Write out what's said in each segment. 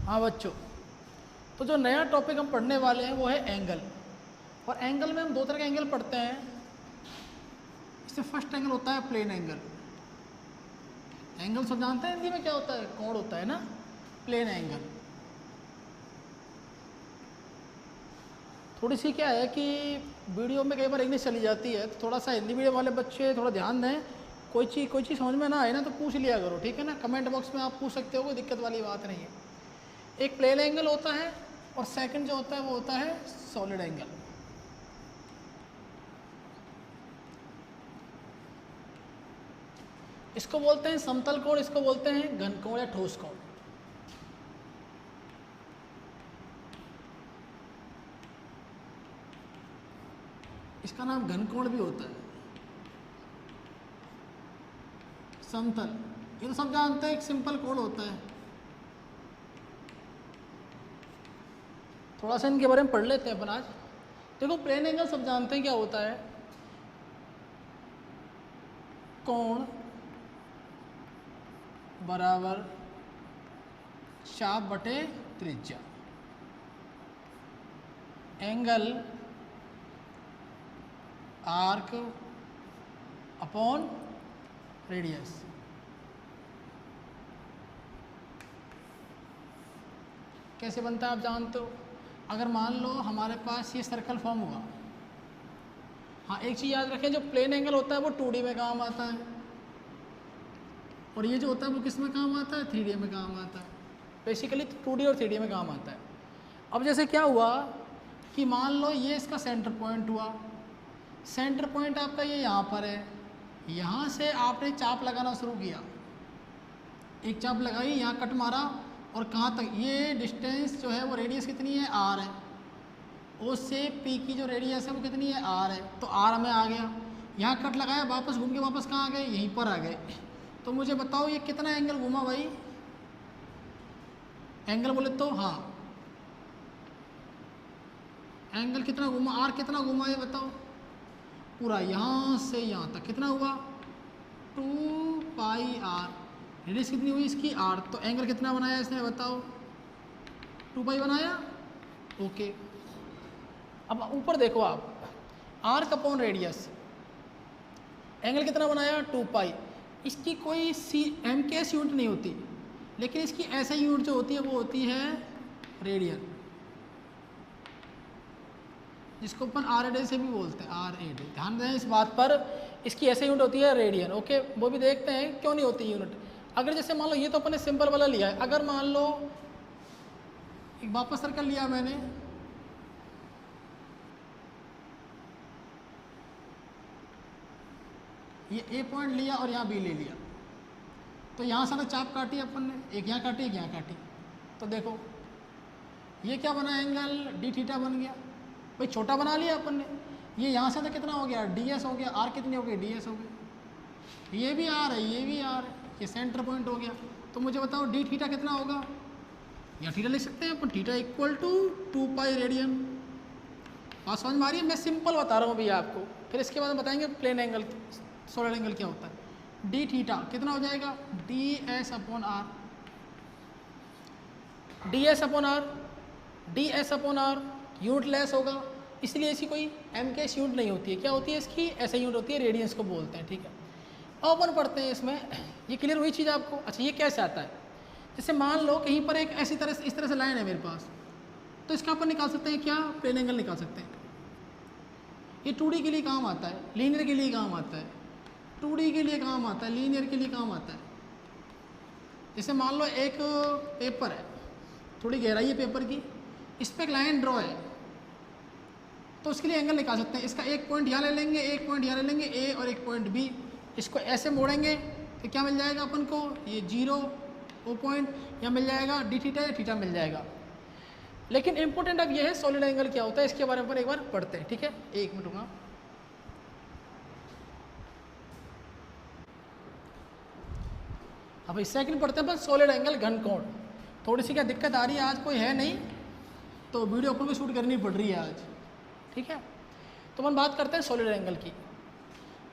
हाँ बच्चों, तो जो नया टॉपिक हम पढ़ने वाले हैं वो है एंगल। और एंगल में हम दो तरह के एंगल पढ़ते हैं। इससे फर्स्ट एंगल होता है प्लेन एंगल। एंगल सब जानते हैं हिंदी में क्या होता है, कोण होता है ना, प्लेन एंगल। थोड़ी सी क्या है कि वीडियो में कई बार इंग्लिश चली जाती है, तो थोड़ा सा हिंदी मीडियम वाले बच्चे थोड़ा ध्यान दें। कोई चीज़ समझ में ना आए ना तो पूछ लिया करो, ठीक है ना। कमेंट बॉक्स में आप पूछ सकते हो, कोई दिक्कत वाली बात नहीं है। एक प्लेन एंगल होता है और सेकंड जो होता है वो होता है सॉलिड एंगल। इसको बोलते हैं समतल कोण, इसको बोलते हैं घन कोण या ठोस कोण। इसका नाम घन कोण भी होता है, समतल। ये तो सब जानते हैं, एक सिंपल कोण होता है। थोड़ा सा इनके बारे में पढ़ लेते हैं अपन आज। देखो प्लेन एंगल सब जानते हैं क्या होता है, कोण बराबर चाप बटे त्रिज्या। Angle arc upon radius. कैसे बनता है आप जानते हो। अगर मान लो हमारे पास ये सर्कल फॉर्म हुआ, हाँ एक चीज़ याद रखें, जो प्लेन एंगल होता है वो 2D में काम आता है, और ये जो होता है वो किस में काम आता है, 3D में काम आता है। बेसिकली 2D और 3D में काम आता है। अब जैसे क्या हुआ कि मान लो ये इसका सेंटर पॉइंट हुआ। सेंटर पॉइंट आपका ये यहाँ पर है, यहाँ से आपने चाप लगाना शुरू किया, एक चाप लगाई, यहाँ कट मारा, और कहाँ तक, ये डिस्टेंस जो है वो रेडियस कितनी है, आर है। ओ से पी की जो रेडियस है वो कितनी है, आर है। तो आर हमें आ गया, यहाँ कट लगाया, वापस घूम के वापस कहाँ आ गए, यहीं पर आ गए। तो मुझे बताओ ये कितना एंगल घूमा भाई। एंगल बोले तो हाँ, एंगल कितना घूमा, आर कितना घूमा ये बताओ। पूरा यहाँ से यहाँ तक कितना हुआ, 2 पाई आर। रेडियस कितनी हुई इसकी, आर। तो एंगल कितना बनाया इसने बताओ, 2 पाई बनाया। ओके, अब ऊपर देखो आप, आर्क अपॉन रेडियस, एंगल कितना बनाया, 2 पाई। इसकी कोई एम के एस यूनिट नहीं होती, लेकिन इसकी ऐसा यूनिट जो होती है वो होती है रेडियन, जिसको अपन आर ए डे से भी बोलते हैं, आर ए डे। ध्यान दें इस बात पर, इसकी ऐसे यूनिट होती है रेडियन। ओके, वो भी देखते हैं क्यों नहीं होती यूनिट। अगर जैसे मान लो ये तो अपन ने सिंपल वाला लिया है, अगर मान लो एक वापस सर्कल लिया मैंने, ये ए पॉइंट लिया और यहाँ बी ले लिया, तो यहाँ से चाप काटी अपन ने, एक यहाँ काटी एक यहाँ काटी। तो देखो ये क्या बना, एंगल डी थीटा बन गया भाई, छोटा बना लिया अपन ने। ये यहाँ से तो कितना हो गया, डी एस हो गया, आर कितनी हो गई, डी एस हो गई। ये भी आर है, ये भी आर है, ये सेंटर पॉइंट हो गया। तो मुझे बताओ डी थीटा कितना होगा, यहाँ थीटा लिख सकते हैं अपन, theta equal to 2 pi radian. बात समझ में आ रही है, मैं सिंपल बता रहा हूँ भैया आपको, फिर इसके बाद हम बताएंगे प्लेन एंगल सॉलिड एंगल क्या होता है। डी थीटा कितना हो जाएगा, D S upon R, D S upon R, D S upon R unitless होगा, इसलिए इसकी कोई एम के एस यूनिट नहीं होती है। क्या होती है इसकी, ऐसे यूनिट होती है, रेडियंस को बोलते हैं, ठीक है। अब अपन पढ़ते हैं इसमें, ये क्लियर हुई चीज़ आपको। अच्छा ये कैसे आता है, जैसे मान लो कहीं पर एक ऐसी तरह से, इस तरह से लाइन है मेरे पास, तो इसका अपन निकाल सकते हैं क्या, प्लेन एंगल निकाल सकते हैं। ये 2D के लिए काम आता है, लीनियर के लिए काम आता है, 2D के लिए काम आता है, लीनियर के लिए काम आता है। जैसे मान लो एक पेपर है, थोड़ी गहराई है पेपर की, इस पर एक लाइन ड्रॉ है, तो उसके लिए एंगल निकाल सकते हैं। इसका एक पॉइंट यहाँ ले लेंगे, एक पॉइंट यहाँ ले लेंगे ए, और एक पॉइंट बी, इसको ऐसे मोड़ेंगे तो क्या मिल जाएगा अपन को, ये 0 वो पॉइंट यहाँ मिल जाएगा, डी थीटा या थीटा मिल जाएगा। लेकिन इंपॉर्टेंट अब ये है सॉलिड एंगल क्या होता है, इसके बारे में एक बार पढ़ते हैं, ठीक है। एक मिनट होगा। अब सेकंड पढ़ते हैं अपन, सॉलिड एंगल घन कोण। थोड़ी सी क्या दिक्कत आ रही है, आज कोई है नहीं तो वीडियो अपन को शूट करनी पड़ रही है आज, ठीक है। तो अपन बात करते हैं सॉलिड एंगल की।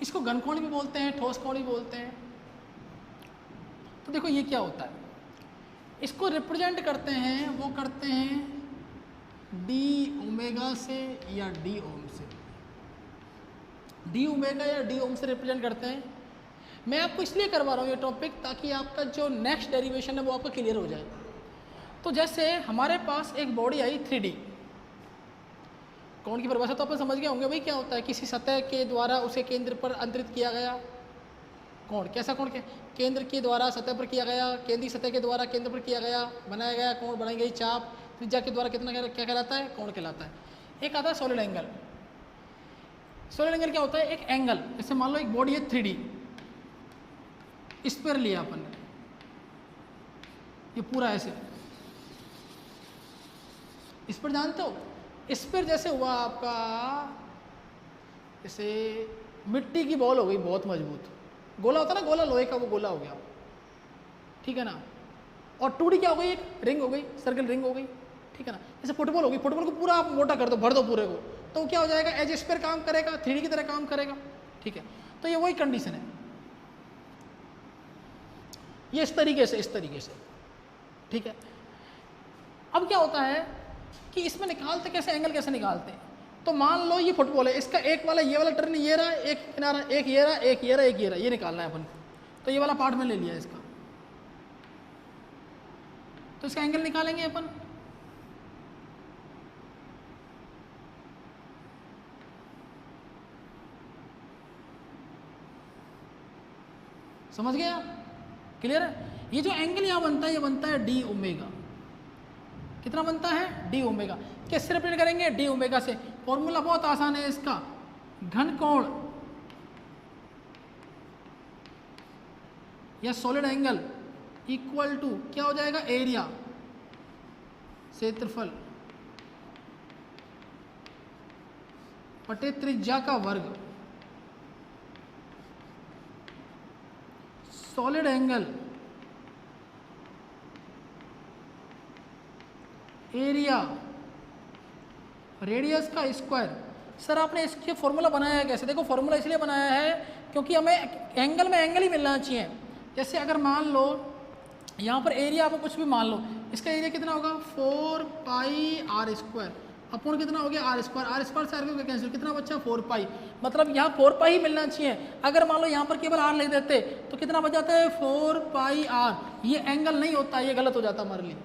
इसको घन कोण भी बोलते हैं, ठोस कोण भी बोलते हैं। तो देखो ये क्या होता है, इसको रिप्रेजेंट करते हैं, वो करते हैं डी ओमेगा से या डी ओम से, डी ओमेगा या डी ओम से रिप्रेजेंट करते हैं। मैं आपको इसलिए करवा रहा हूँ ये टॉपिक ताकि आपका जो नेक्स्ट डेरिवेशन है वो आपका क्लियर हो जाए। तो जैसे हमारे पास एक बॉडी आई 3D, कोण की परिभाषा तो अपन समझ गए होंगे भाई, क्या होता है, किसी सतह के द्वारा उसे केंद्र पर अंतरित किया गया कोण। कैसा कोण? केंद्र के द्वारा सतह पर किया गया, केंद्रीय सतह के द्वारा केंद्र पर किया गया, बनाया गया कोण, बनाई गई चाप, त्रिज्या के द्वारा कितना क्या कहलाता है? कोण कहलाता है। एक आता है सॉलिड एंगल। सॉलिड एंगल क्या होता है? एक एंगल, जैसे मान लो एक बॉडी है 3D, इस पर लिया अपन ने, ये पूरा ऐसे, इस पर जानते हो, इस पर जैसे हुआ आपका, जैसे मिट्टी की बॉल हो गई बहुत मजबूत, गोला होता है ना, गोला लोहे का, वो गोला हो गया, ठीक है ना। और 2D क्या हो गई? एक रिंग हो गई, सर्कल रिंग हो गई, ठीक है ना। जैसे फुटबॉल हो गई, फुटबॉल को पूरा आप मोटा कर दो, भर दो पूरे को, तो क्या हो जाएगा? एज स्क्वायर काम करेगा, 3D की तरह काम करेगा, ठीक है। तो ये वही कंडीशन है, ये इस तरीके से, ठीक है। अब क्या होता है कि इसमें निकालते कैसे, एंगल कैसे निकालते हैं? तो मान लो ये फुटबॉल है, इसका एक वाला ये वाला टर्न ये रहा, एक किनारा, एक ये रहा, एक ये रहा, एक ये रहा, ये निकालना है अपन को। तो ये वाला पार्ट में ले लिया इसका, तो इसका एंगल निकालेंगे अपन। समझ गए आप? क्लियर है? ये जो एंगल यहाँ बनता है, ये बनता है डी ओमेगा। कितना बनता है? D omega. किससे रिप्रेजेंट करेंगे? डी ओमेगा से। फॉर्मूला बहुत आसान है इसका, घन कोण या सॉलिड एंगल इक्वल टू क्या हो जाएगा? एरिया, क्षेत्रफल बटे त्रिज्या का वर्ग। सॉलिड एंगल एरिया रेडियस का स्क्वायर। सर आपने इसके फॉर्मूला बनाया है कैसे? देखो फॉर्मूला इसलिए बनाया है क्योंकि हमें एंगल में एंगल ही मिलना चाहिए। जैसे अगर मान लो यहाँ पर एरिया आपको कुछ भी मान लो, इसका एरिया कितना होगा? 4 पाई आर स्क्वायर अपॉन कितना हो गया? R square. आर स्क्वायर से आर स्क्वायर कैंसिल, कितना बच्चा? 4 पाई। मतलब यहाँ 4 पाई ही मिलना चाहिए। अगर मान लो यहाँ पर केवल आर लिख देते तो कितना बच जाता है? 4 पाई आर। ये एंगल नहीं होता, ये गलत हो जाता हमारे लिए।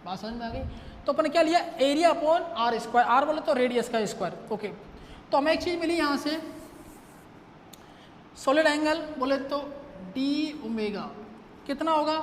बात समझ में आ गई? तो अपन क्या लिया? Area upon R square. R बोले तो रेडियस का स्क्वायर। ओके, तो हमें एक चीज़ मिली यहाँ से, सॉलिड एंगल बोले तो डी ओमेगा कितना होगा?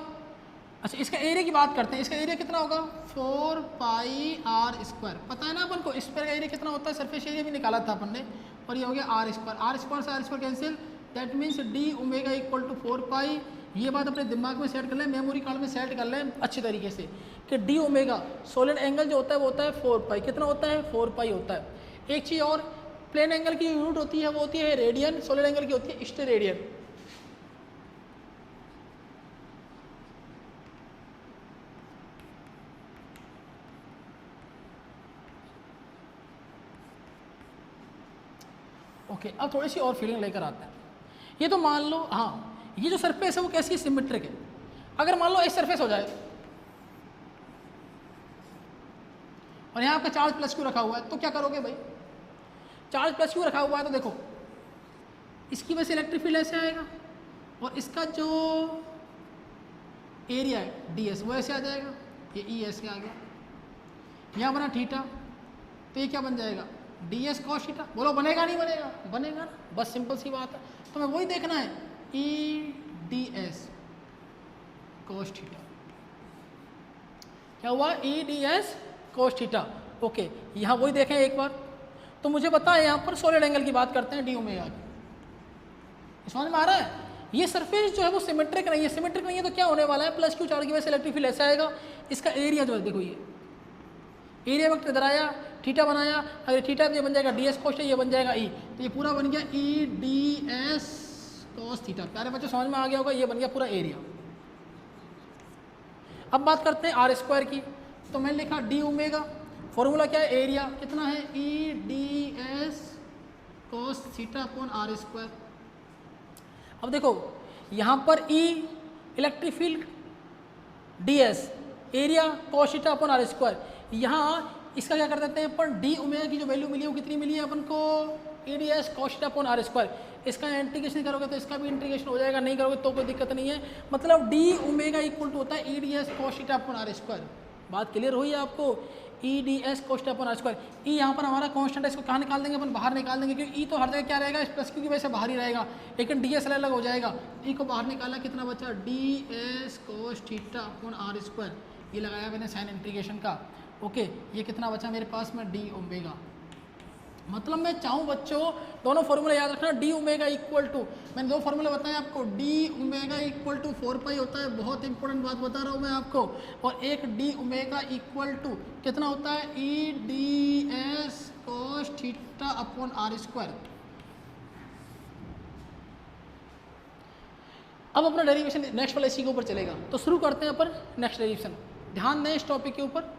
अच्छा इसका एरिया की बात करते हैं, इसका एरिया कितना होगा? 4 पाई आर स्क्वायर। पता है ना अपन को स्क्वायर का एरिया कितना होता है? सरफेस एरिया भी निकाला था अपन ने, और ये हो गया आर स्क्वायर। आर स्क्वायर से R square cancel, that means D omega equal to 4 pi. ये बात अपने दिमाग में सेट कर लें, मेमोरी कार्ड में सेट कर लें अच्छी तरीके से कि डी ओमेगा सॉलिड एंगल जो होता है वो होता है 4 पाई। कितना होता है? 4 पाई होता है। एक चीज़ और, प्लेन एंगल की यूनिट होती है वो होती है रेडियन, सॉलिड एंगल की होती है स्टेरेडियन। ओके, अब थोड़ी सी और फीलिंग लेकर आते हैं। ये तो मान लो, हाँ ये जो सरफेस है वो कैसी? सिमेट्रिक है। अगर मान लो एक सरफेस हो जाए और यहाँ आपका चार्ज प्लस क्यू रखा हुआ है, तो क्या करोगे भाई? चार्ज प्लस क्यू रखा हुआ है तो देखो इसकी वजह से इलेक्ट्रिक फील्ड ऐसे आएगा, और इसका जो एरिया है डी एस वो ऐसे आ जाएगा, ये ई ऐसे आ गया। यहाँ बना थीटा, तो ये क्या बन जाएगा? D S cos theta. बोलो बनेगा नहीं बनेगा? बनेगा ना, बस सिंपल सी बात है। तो हमें वही देखना है, E D S cos theta. क्या हुआ? ई D S cos theta. Okay, यहाँ वही देखें एक बार। तो मुझे बताएं, यहाँ पर सॉलिड एंगल की बात करते हैं डी ओमेगा की। समझ में आ रहा है? ये सरफेस जो है वो सिमेट्रिक नहीं है। सिमेट्रिक नहीं है तो क्या होने वाला है? प्लस क्यू चार्ज की वजह से इलेक्ट्रिक फील्ड ऐसा आएगा। इसका एरिया जो है देखो, ये एरिया वक्त इधर आया, थीटा बनाया, अगर थीटा तो ये बन जाएगा डी एस कॉस, ये बन जाएगा ई, तो ये पूरा बन गया ई डी एस कॉस थीटा। प्यारे बच्चों समझ में आ गया होगा, ये बन गया पूरा एरिया। अब बात करते हैं आर स्क्वायर की। तो मैंने लिखा डी ओमेगा, फॉर्मूला क्या है? एरिया कितना है? E D S cos theta upon R square. अब देखो यहाँ पर E electric field D S area cos theta upon R square. यहाँ इसका क्या कर देते हैं अपन, डी ओमेगा की जो वैल्यू मिली है वो कितनी मिली है अपन को, E D S cos theta upon R square. इसका इंटीग्रेशन करोगे तो इसका भी इंटीग्रेशन हो जाएगा, नहीं करोगे तो कोई दिक्कत नहीं है। मतलब डी ओमेगा इक्वल टू होता है E D S cos theta upon R square. बात क्लियर हुई है आपको, E D S cos theta upon R square. E यहाँ पर हमारा कांस्टेंट है, इसको कहाँ निकाल देंगे अपन, बाहर निकाल देंगे, क्योंकि ई तो हर जगह क्या रहेगा, इस प्लस क्यू की वजह से बाहर ही रहेगा, लेकिन डी एस अलग अलग हो जाएगा। ई को बाहर निकाला, कितना बचा, D S cos theta upon R square, ये लगाया मैंने साइन इंटीग्रेशन का। ओके, ये कितना बचा मेरे पास में, डी ओमेगा। मतलब मैं चाहूँ बच्चों दोनों फॉर्मूला याद रखना, डी ओमेगा इक्वल टू, मैंने दो फॉर्मूला बताया आपको, डी ओमेगा इक्वल टू 4 पाई होता है, बहुत इंपॉर्टेंट बात बता रहा हूँ मैं आपको, और एक डी ओमेगा इक्वल टू कितना होता है, E D S cos theta upon R square. अब अपना डेरिवेशन नेक्स्ट वाला इसी के ऊपर चलेगा, तो शुरू करते हैं अपन नेक्स्ट डेरिवेशन। ध्यान दें इस टॉपिक के ऊपर।